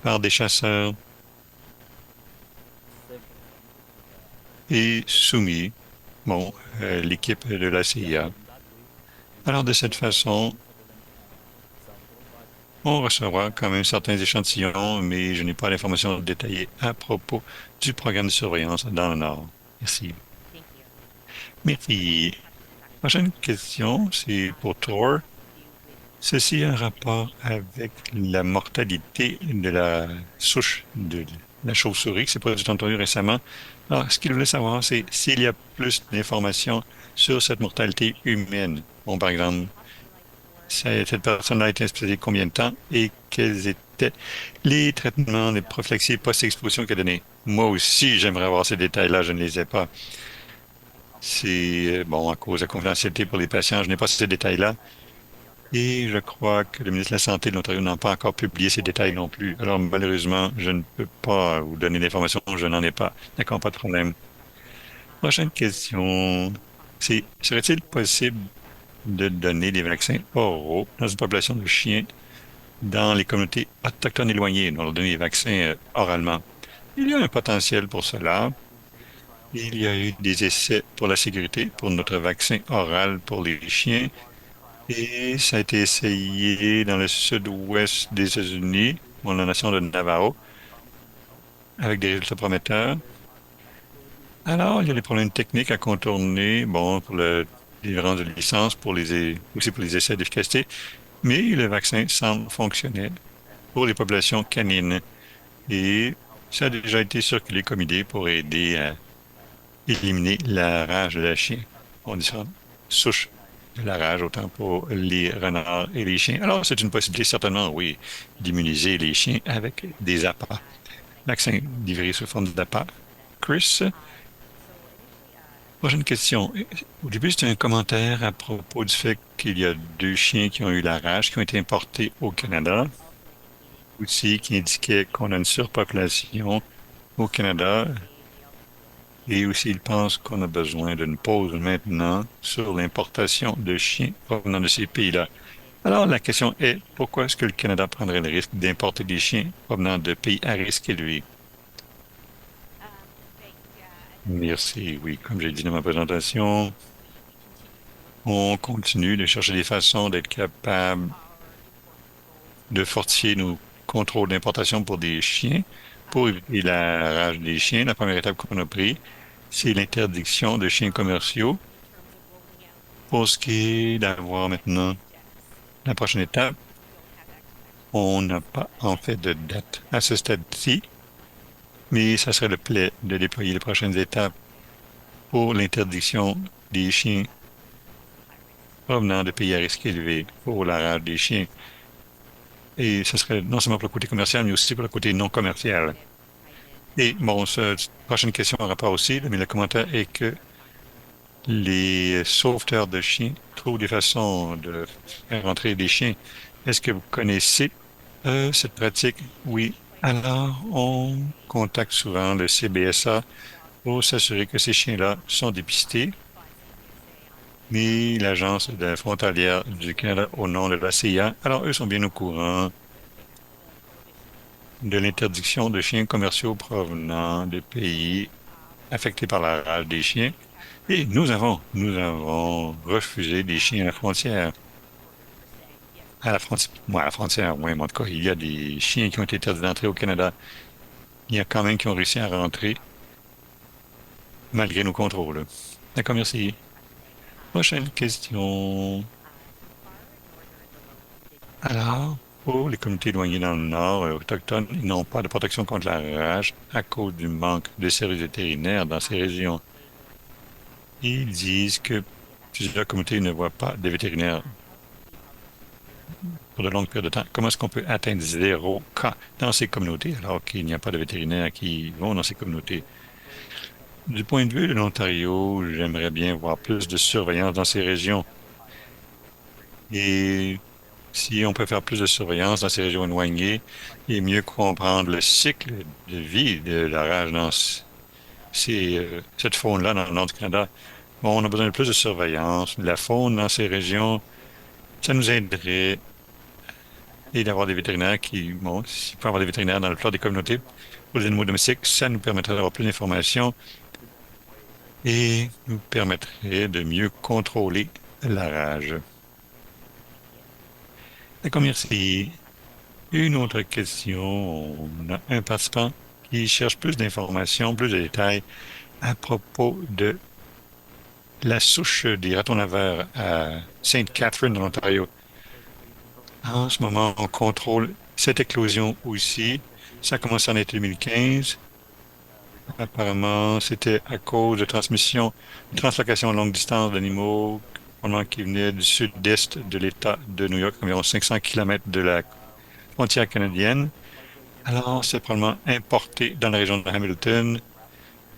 par des chasseurs et soumis, l'équipe de la CIA. Alors, de cette façon, on recevra quand même certains échantillons, mais je n'ai pas d'informations détaillées à propos du programme de surveillance dans le Nord. Merci. Merci. Prochaine question, c'est pour Thor. Ceci a un rapport avec la mortalité de la souche de la chauve-souris qui s'est produite en Ontario récemment. Alors, ce qu'il voulait savoir, c'est s'il y a plus d'informations sur cette mortalité humaine. Bon, par exemple, cette personne-là a été hospitalisée combien de temps et quels étaient les traitements, les prophylaxies post-exposition qu'elle a donnés. Moi aussi, j'aimerais avoir ces détails-là, je ne les ai pas. C'est, à cause de la confidentialité pour les patients, je n'ai pas ces détails-là. Et je crois que le ministre de la Santé de l'Ontario n'a pas encore publié ces détails non plus. Alors, malheureusement, je ne peux pas vous donner d'informations, je n'en ai pas. D'accord, pas de problème. Prochaine question, c'est, serait-il possible de donner des vaccins oraux dans une population de chiens dans les communautés autochtones éloignées, donc leur donner des vaccins oralement? Il y a un potentiel pour cela. Il y a eu des essais pour la sécurité, pour notre vaccin oral pour les chiens. Et ça a été essayé dans le sud-ouest des États-Unis, dans la nation de Navajo, avec des résultats prometteurs. Alors, il y a des problèmes techniques à contourner, pour la délivrance de licence, aussi pour les essais d'efficacité, mais le vaccin semble fonctionnel pour les populations canines. Et ça a déjà été circulé comme idée pour aider éliminer la rage de la chien. On différentes souches de la rage, autant pour les renards et les chiens. Alors, c'est une possibilité, certainement, oui, d'immuniser les chiens avec des appâts. Vaccin livré sous forme d'appât. Chris, prochaine question. Au début, c'était un commentaire à propos du fait qu'il y a 2 chiens qui ont eu la rage, qui ont été importés au Canada. Aussi, qui indiquait qu'on a une surpopulation au Canada. Et aussi, il pense qu'on a besoin d'une pause maintenant sur l'importation de chiens provenant de ces pays-là. Alors, la question est, pourquoi est-ce que le Canada prendrait le risque d'importer des chiens provenant de pays à risque élevé? Merci. Oui, comme j'ai dit dans ma présentation, on continue de chercher des façons d'être capable de fortifier nos contrôles d'importation pour des chiens, pour éviter la rage des chiens. La première étape qu'on a prise, c'est l'interdiction de chiens commerciaux. Pour ce qui est d'avoir maintenant la prochaine étape, on n'a pas en fait de date à ce stade-ci, mais ça serait le plaid de déployer les prochaines étapes pour l'interdiction des chiens provenant de pays à risque élevé pour la rage des chiens. Et ce serait non seulement pour le côté commercial, mais aussi pour le côté non commercial. Et bon, prochaine question en rapport aussi, mais le commentaire est que les sauveteurs de chiens trouvent des façons de faire entrer des chiens. Est-ce que vous connaissez cette pratique? Oui. Alors, on contacte souvent le CBSA pour s'assurer que ces chiens-là sont dépistés. Mais l'Agence de la frontalière du Canada au nom de la CIA, alors eux sont bien au courant de l'interdiction de chiens commerciaux provenant de pays affectés par la rage des chiens. Et nous avons refusé des chiens à la frontière. À la frontière, oui, mais en tout cas, il y a des chiens qui ont été interdits d'entrer au Canada. Il y a quand même qui ont réussi à rentrer malgré nos contrôles. D'accord, merci. Prochaine question. Alors, pour les communautés éloignées dans le nord autochtones, ils n'ont pas de protection contre la rage à cause du manque de services vétérinaires dans ces régions. Ils disent que plusieurs communautés ne voient pas de vétérinaires pour de longues périodes de temps. Comment est-ce qu'on peut atteindre 0 cas dans ces communautés alors qu'il n'y a pas de vétérinaires qui vont dans ces communautés? Du point de vue de l'Ontario, j'aimerais bien voir plus de surveillance dans ces régions. Et si on peut faire plus de surveillance dans ces régions éloignées et mieux comprendre le cycle de vie de la rage dans cette faune-là dans le nord du Canada, bon, on a besoin de plus de surveillance. La faune dans ces régions, ça nous aiderait. Et d'avoir des vétérinaires bon, s'il peut y avoir des vétérinaires dans le plupart des communautés pour les animaux domestiques, ça nous permettrait d'avoir plus d'informations et nous permettrait de mieux contrôler la rage. D'accord, merci. Une autre question. On a un participant qui cherche plus d'informations, plus de détails à propos de la souche des ratons laveurs à Sainte-Catherine, en Ontario. En ce moment, on contrôle cette éclosion aussi. Ça a commencé en été 2015. Apparemment, c'était à cause de translocation à longue distance d'animaux qui venaient du sud-est de l'État de New York, environ 500 km de la frontière canadienne. Alors, c'est probablement importé dans la région de Hamilton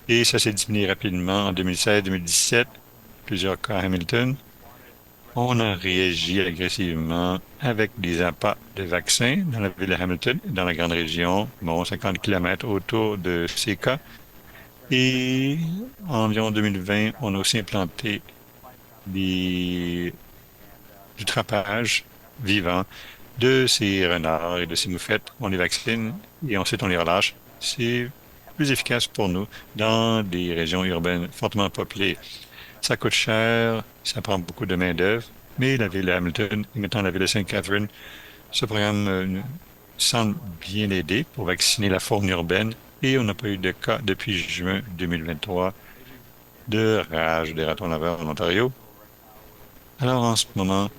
et ça s'est diminué rapidement en 2016-2017, plusieurs cas à Hamilton. On a réagi agressivement avec des appâts de vaccins dans la ville de Hamilton, dans la grande région, 50 km autour de ces cas. Et en environ 2020, on a aussi implanté du trappage vivant de ces renards et de ces moufettes. On les vaccine et ensuite on les relâche. C'est plus efficace pour nous dans des régions urbaines fortement peuplées. Ça coûte cher, ça prend beaucoup de main-d'œuvre, mais la ville de Hamilton et maintenant la ville de Sainte-Catherine, ce programme semble bien aider pour vacciner la faune urbaine et on n'a pas eu de cas depuis juin 2023 de rage des ratons laveurs en Ontario. Alors en ce moment,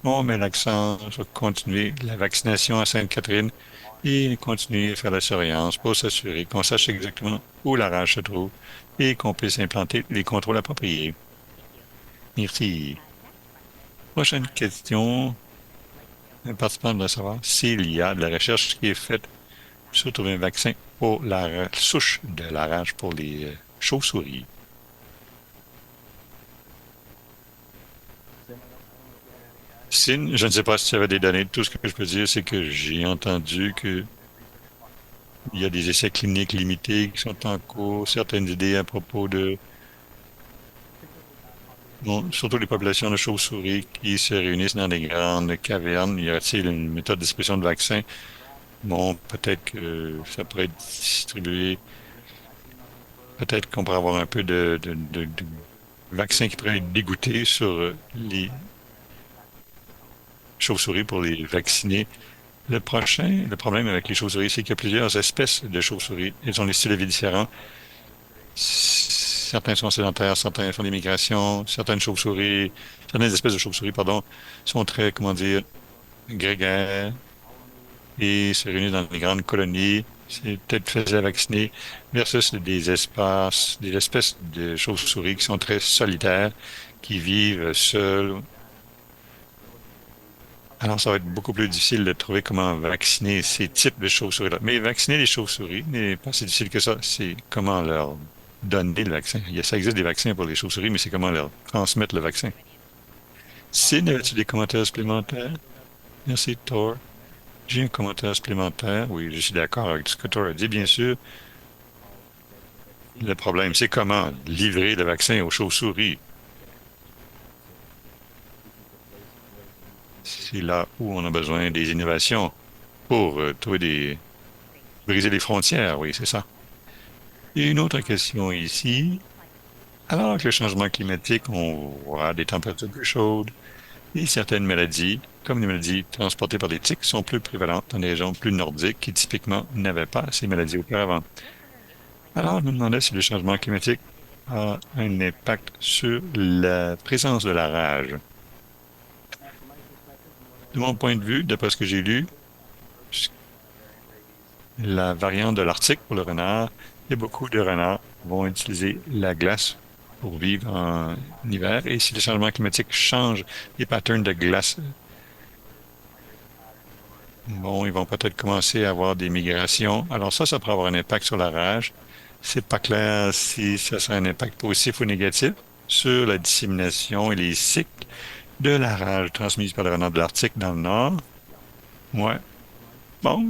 on met l'accent sur continuer la vaccination à Sainte-Catherine et continuer à faire la surveillance pour s'assurer qu'on sache exactement où la rage se trouve et qu'on puisse implanter les contrôles appropriés. Merci. Prochaine question. Un participant devrait savoir s'il y a de la recherche qui est faite sur trouver un vaccin pour la souche de la rage pour les chauves-souris. Sin, je ne sais pas si tu avais des données. Tout ce que je peux dire, c'est que j'ai entendu que il y a des essais cliniques limités qui sont en cours, certaines idées à propos de, bon, surtout les populations de chauves-souris qui se réunissent dans des grandes cavernes. Y aurait-il une méthode d'expression de vaccin? Bon, peut-être que ça pourrait être distribué. Peut-être qu'on pourrait avoir un peu de vaccin qui pourrait être dégoûté sur les chauves-souris pour les vacciner. Le problème avec les chauves-souris, c'est qu'il y a plusieurs espèces de chauves-souris. Ils ont des styles de vie différents. Certains sont sédentaires, certains font des migrations, certaines espèces de chauves-souris, pardon, sont très, comment dire, grégaires et se réunissent dans des grandes colonies. C'est peut-être facile à vacciner versus des espèces de chauves-souris qui sont très solitaires, qui vivent seuls. Alors, ça va être beaucoup plus difficile de trouver comment vacciner ces types de chauves-souris-là. Mais vacciner les chauves-souris n'est pas si difficile que ça. C'est comment leur donner le vaccin. Ça existe des vaccins pour les chauves-souris, mais c'est comment leur transmettre le vaccin. Sid, as-tu des commentaires supplémentaires? Merci, Thor. J'ai un commentaire supplémentaire. Oui, je suis d'accord avec ce que Thor a dit, bien sûr. Le problème, c'est comment livrer le vaccin aux chauves-souris. C'est là où on a besoin des innovations pour briser les frontières, oui, c'est ça. Et une autre question ici. Alors que le changement climatique, on voit des températures plus chaudes et certaines maladies, comme les maladies transportées par des tiques, sont plus prévalentes dans les régions plus nordiques qui typiquement n'avaient pas ces maladies auparavant. Alors, je me demandais si le changement climatique a un impact sur la présence de la rage. De mon point de vue, d'après ce que j'ai lu, la variante de l'Arctique pour le renard, et beaucoup de renards vont utiliser la glace pour vivre en hiver. Et si le changement climatique change les patterns de glace, bon, ils vont peut-être commencer à avoir des migrations. Alors ça pourrait avoir un impact sur la rage. C'est pas clair si ça sera un impact positif ou négatif sur la dissémination et les cycles de la rage transmise par le renard de l'Arctique dans le nord. Ouais. Bon,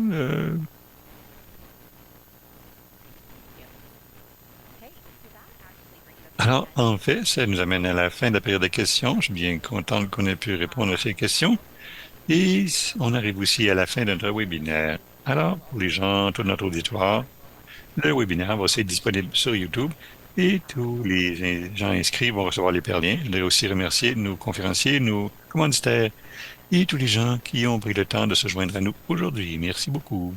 alors, en fait, ça nous amène à la fin de la période de questions. Je suis bien content qu'on ait pu répondre à ces questions. Et on arrive aussi à la fin de notre webinaire. Alors, pour les gens, tout notre auditoire, le webinaire va être disponible sur YouTube et tous les gens inscrits vont recevoir les perliens. Je voudrais aussi remercier nos conférenciers, nos commanditaires et tous les gens qui ont pris le temps de se joindre à nous aujourd'hui. Merci beaucoup.